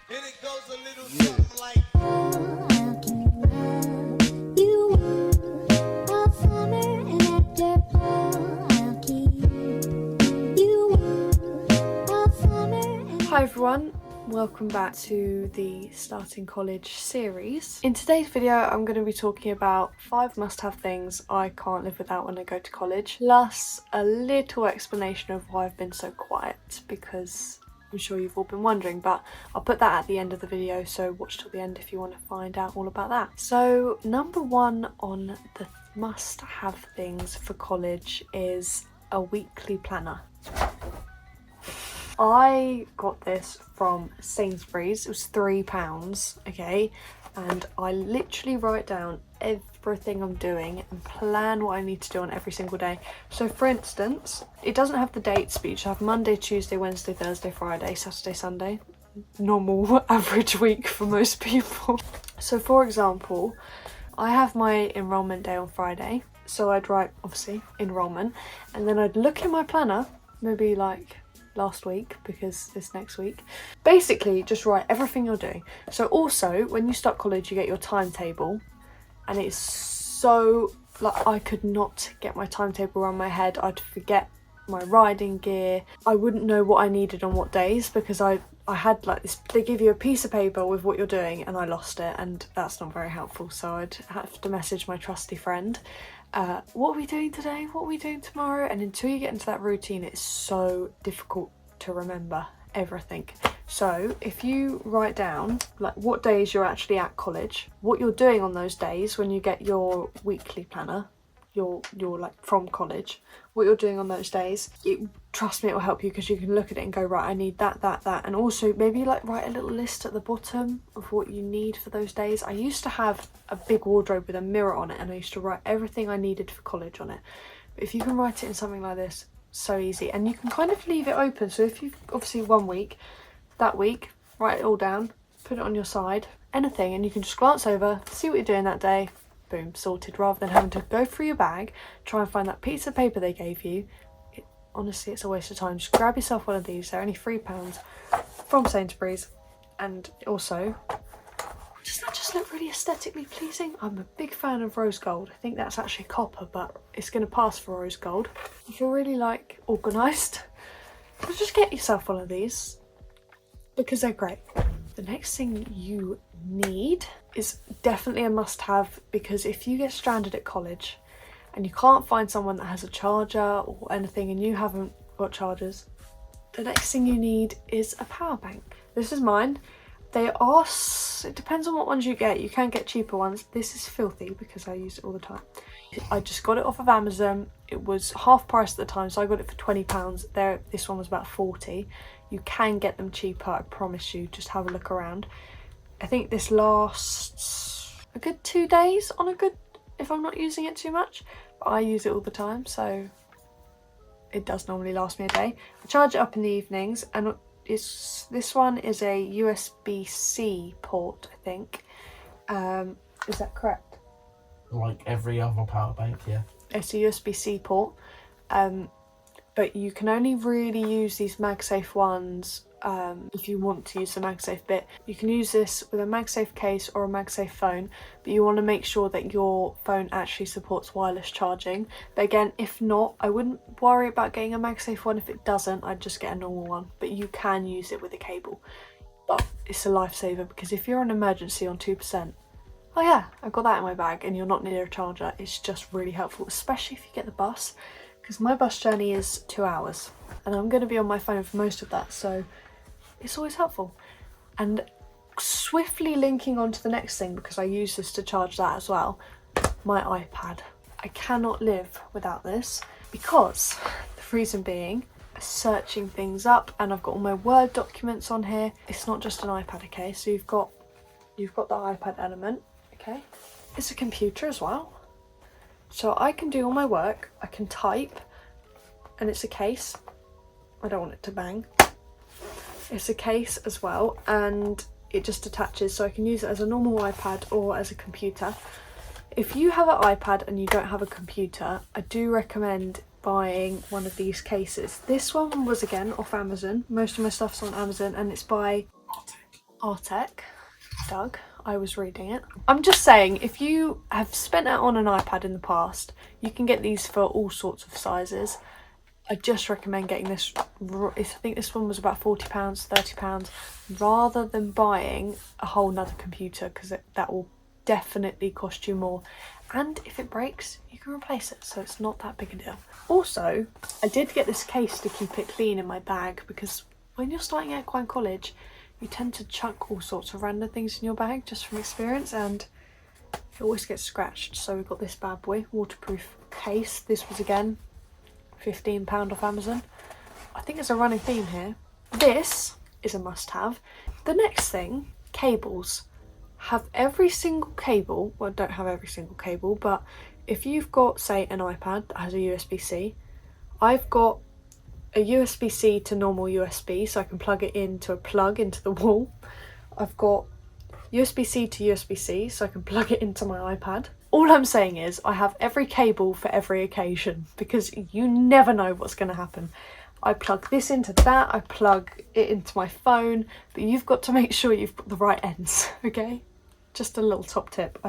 And it goes a little something like. I'll keep you warm all summer, and after fall, I'll keep you warm all summer. Hi everyone, welcome back to the Starting College series. In today's video I'm going to be talking about 5 must-have things I can't live without when I go to college, plus a little explanation of why I've been so quiet, because I'm sure you've all been wondering, but I'll put that at the end of the video, so watch till the end if you want to find out all about that. So number 1 on the must-have things for college is a weekly planner. I got this from Sainsbury's. It was £3, okay, and I literally write down everything I'm doing and plan what I need to do on every single day. So for instance, it doesn't have the dates, but you should have Monday, Tuesday, Wednesday, Thursday, Friday, Saturday, Sunday. Normal average week for most people. So for example, I have my enrolment day on Friday, so I'd write obviously enrolment, and then I'd look in my planner, maybe like last week because it's next week. Basically just write everything you're doing. So also when you start college you get your timetable, and it's so like I could not get my timetable around my head. I'd forget my riding gear. I wouldn't know what I needed on what days because I had like this, they give you a piece of paper with what you're doing, and I lost it, and that's not very helpful. So I'd have to message my trusty friend, what are we doing today? What are we doing tomorrow? And until you get into that routine, it's so difficult to remember everything. So if you write down like what days you're actually at college, what you're doing on those days when you get your weekly planner, your like from college, what you're doing on those days, trust me, it will help you, because you can look at it and go, right, I need that, and also maybe like write a little list at the bottom of what you need for those days. I used to have a big wardrobe with a mirror on it, and I used to write everything I needed for college on it. But if you can write it in something like this, so easy, and you can kind of leave it open. So if you've obviously one week, that week, write it all down, put it on your side, anything, and you can just glance over, see what you're doing that day, boom, sorted, rather than having to go through your bag, try and find that piece of paper they gave you. Honestly, it's a waste of time. Just grab yourself one of these. They're only £3 from Sainsbury's, and also does that just look really aesthetically pleasing? I'm a big fan of rose gold. I think that's actually copper, but it's going to pass for rose gold. If you're really like organised, just get yourself one of these because they're great. The next thing you need is definitely a must-have, because if you get stranded at college and you can't find someone that has a charger or anything, and you haven't got chargers, the next thing you need is a power bank. This is mine. They are, it depends on what ones you get. You can get cheaper ones. This is filthy because I use it all the time. I just got it off of Amazon. It was half price at the time, so I got it for £20. There, this one was about 40. You can get them cheaper, I promise you. Just have a look around. I think this lasts a good 2 days on a good, if I'm not using it too much. But I use it all the time, so it does normally last me a day. I charge it up in the evenings, and this one is a USB-C port, I think. Is that correct? Like every other power bank, yeah. It's a USB-C port, but you can only really use these MagSafe ones if you want to use the MagSafe bit. You can use this with a MagSafe case or a MagSafe phone, but you want to make sure that your phone actually supports wireless charging. But again, if not, I wouldn't worry about getting a MagSafe one. If it doesn't, I'd just get a normal one, but you can use it with a cable. But it's a lifesaver, because if you're on emergency on 2%, oh yeah, I've got that in my bag, and you're not near a charger, it's just really helpful, especially if you get the bus, because my bus journey is 2 hours and I'm going to be on my phone for most of that, so it's always helpful. And swiftly linking on to the next thing, because I use this to charge that as well, my iPad. I cannot live without this, because the reason being, searching things up, and I've got all my Word documents on here. It's not just an iPad, okay? So you've got the iPad element, okay? It's a computer as well. So I can do all my work, I can type, and it's a case. I don't want it to bang. It's a case as well, and it just attaches, so I can use it as a normal iPad or as a computer. If you have an iPad and you don't have a computer, I do recommend buying one of these cases. This one was again off Amazon. Most of my stuff's on Amazon, and it's by Artec, Doug. I was reading it. I'm just saying, if you have spent it on an iPad in the past, you can get these for all sorts of sizes. I just recommend getting this. I think this one was about £40, £30, rather than buying a whole nother computer, because that will definitely cost you more. And if it breaks, you can replace it, so it's not that big a deal. Also, I did get this case to keep it clean in my bag, because when you're starting at Equine College, you tend to chuck all sorts of random things in your bag just from experience, and it always gets scratched. So we've got this bad boy, waterproof case. This was again £15 off Amazon. I think it's a running theme here. This is a must-have. The next thing, cables. Have every single cable, well, don't have every single cable, but if you've got, say, an iPad that has a USB-C, I've got a USB-C to normal USB, so I can plug it into a plug into the wall. I've got USB-C to USB-C, so I can plug it into my iPad. All I'm saying is I have every cable for every occasion, because you never know what's going to happen. I plug this into that, I plug it into my phone, but you've got to make sure you've got the right ends, okay? Just a little top tip.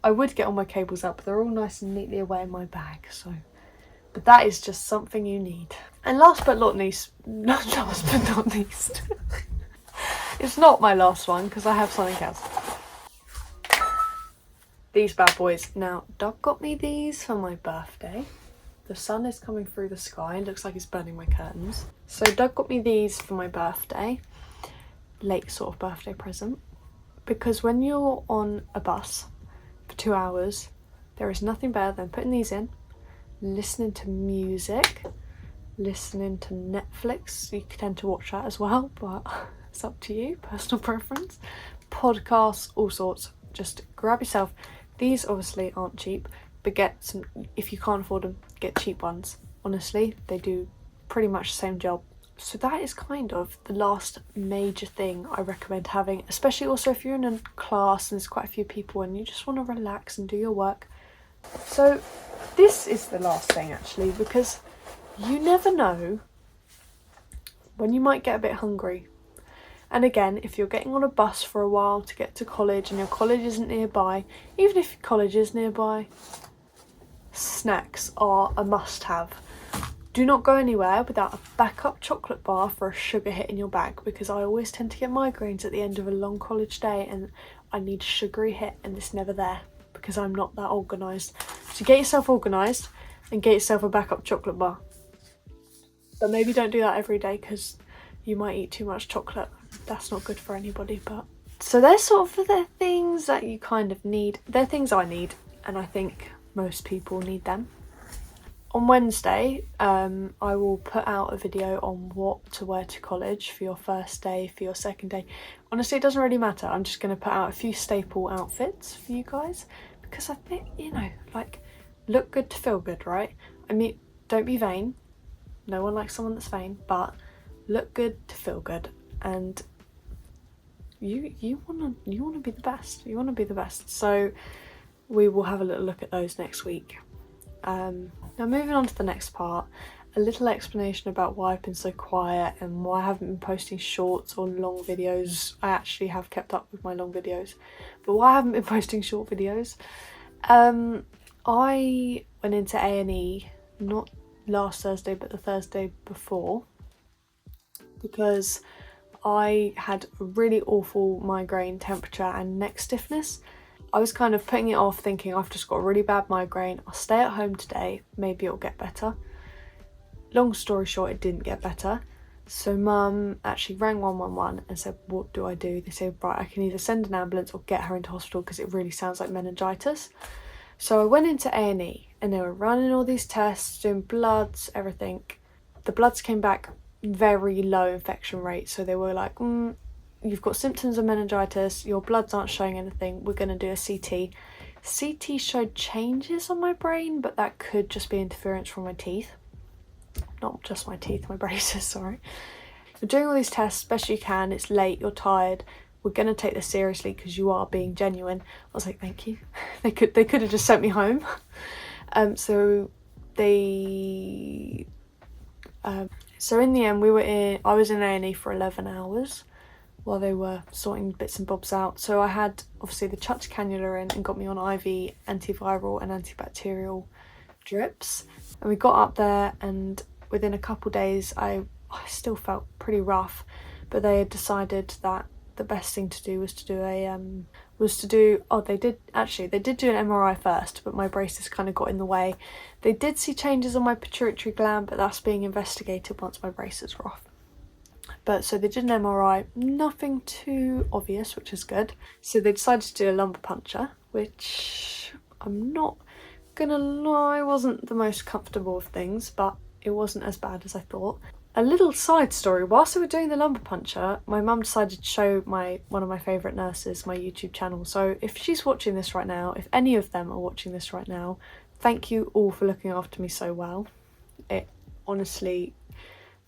I would get all my cables up, but they're all nice and neatly away in my bag, so... But that is just something you need. And last but not least, it's not my last one, because I have something else. These bad boys. Now, Doug got me these for my birthday. The sun is coming through the sky. It looks like it's burning my curtains. So Doug got me these for my birthday. Late sort of birthday present. Because when you're on a bus for 2 hours, there is nothing better than putting these in, listening to music, listening to Netflix. You tend to watch that as well, but it's up to you, personal preference. Podcasts, all sorts. Just grab yourself. These obviously aren't cheap, but get some, if you can't afford them, get cheap ones. Honestly, they do pretty much the same job. So that is kind of the last major thing I recommend having, especially also if you're in a class and there's quite a few people and you just want to relax and do your work. So this is the last thing actually, because you never know when you might get a bit hungry. And again, if you're getting on a bus for a while to get to college and your college isn't nearby, even if your college is nearby, snacks are a must-have. Do not go anywhere without a backup chocolate bar for a sugar hit in your bag, because I always tend to get migraines at the end of a long college day and I need a sugary hit, and it's never there because I'm not that organised. So get yourself organised and get yourself a backup chocolate bar. But maybe don't do that every day, because you might eat too much chocolate. That's not good for anybody. But so they're sort of the things that you kind of need. They're things I need, and I think most people need them. On Wednesday, I will put out a video on what to wear to college for your first day, for your second day. Honestly, it doesn't really matter. I'm just going to put out a few staple outfits for you guys, because I think, you know, like, look good to feel good, right? I mean, don't be vain. No one likes someone that's vain, but look good to feel good. And you wanna be the best. You wanna be the best. So we will have a little look at those next week. Now moving on to the next part, a little explanation about why I've been so quiet and why I haven't been posting shorts or long videos. I actually have kept up with my long videos, but why I haven't been posting short videos. I went into A&E not last Thursday but the Thursday before, because I had a really awful migraine, temperature and neck stiffness. I was kind of putting it off, thinking I've just got a really bad migraine, I'll stay at home today, maybe it'll get better. Long story short, it didn't get better. So Mum actually rang 111 and said, what do I do? They said, right, I can either send an ambulance or get her into hospital because it really sounds like meningitis. So I went into A&E and they were running all these tests, doing bloods, everything. The bloods came back very low infection rate, so they were like, you've got symptoms of meningitis, your bloods aren't showing anything, we're going to do a CT. CT showed changes on my brain, but that could just be interference from my teeth. Not just my teeth, my braces, sorry. You're doing all these tests best you can, it's late, you're tired, we're going to take this seriously because you are being genuine. I was like, thank you. They could have just sent me home. So in the end, I was in A&E for 11 hours, while they were sorting bits and bobs out. So I had obviously the chucked cannula in and got me on IV antiviral and antibacterial drips. And we got up there, and within a couple days I still felt pretty rough, but they had decided that the best thing to do was to do they did do an MRI first, but my braces kind of got in the way. They did see changes on my pituitary gland, but that's being investigated once my braces were off. But so they did an MRI, nothing too obvious, which is good. So they decided to do a lumbar puncture, which I'm not gonna lie, wasn't the most comfortable of things, but it wasn't as bad as I thought. A little side story, whilst we were doing the lumbar puncture, my mum decided to show one of my favourite nurses my YouTube channel. So if she's watching this right now, if any of them are watching this right now, thank you all for looking after me so well. It honestly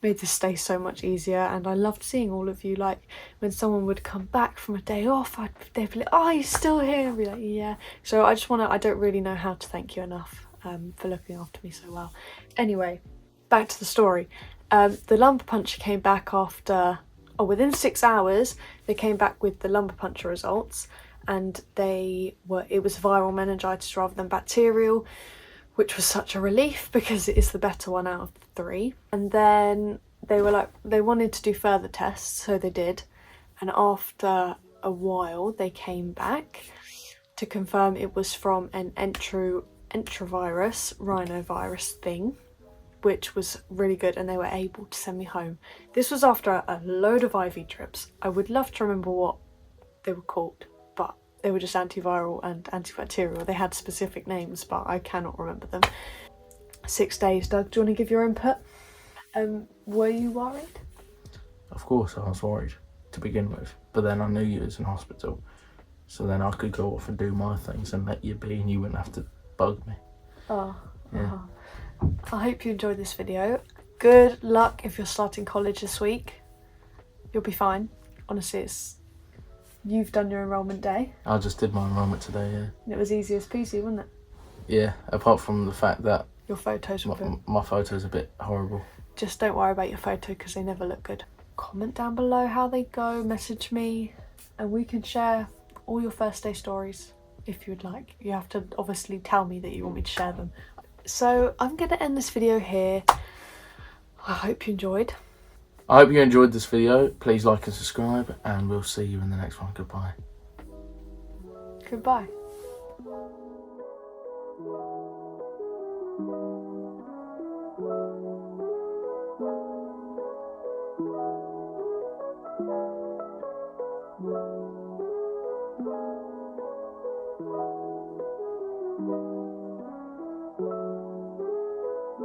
made this stay so much easier, and I loved seeing all of you. Like when someone would come back from a day off, they'd be like, "Oh, you're still here?" I'd be like, "Yeah." So I don't really know how to thank you enough for looking after me so well. Anyway, back to the story. The lumbar puncture came back within 6 hours, they came back with the lumbar puncture results, and it was viral meningitis rather than bacterial, which was such a relief because it is the better one out of the 3. And then they were like, they wanted to do further tests, so they did. And after a while, they came back to confirm it was from an enterovirus, rhinovirus thing, which was really good, and they were able to send me home. This was after a load of IV drips. I would love to remember what they were called, but they were just antiviral and antibacterial. They had specific names, but I cannot remember them. 6 days. Doug, do you want to give your input? Were you worried? Of course I was worried to begin with, but then I knew you was in hospital, so then I could go off and do my things and let you be, and you wouldn't have to bug me. Oh, Yeah. I hope you enjoyed this video. Good luck if you're starting college this week. You'll be fine. Honestly, you've done your enrolment day. I just did my enrolment today, yeah. And it was easy as peasy, wasn't it? Yeah, apart from the fact that Your photos were good. my photo's a bit horrible. Just don't worry about your photo because they never look good. Comment down below how they go, message me, and we can share all your first day stories if you would like. You have to obviously tell me that you want me to share them. So I'm going to end this video here. I hope you enjoyed. I hope you enjoyed this video. Please like and subscribe, and we'll see you in the next one. Goodbye. Goodbye.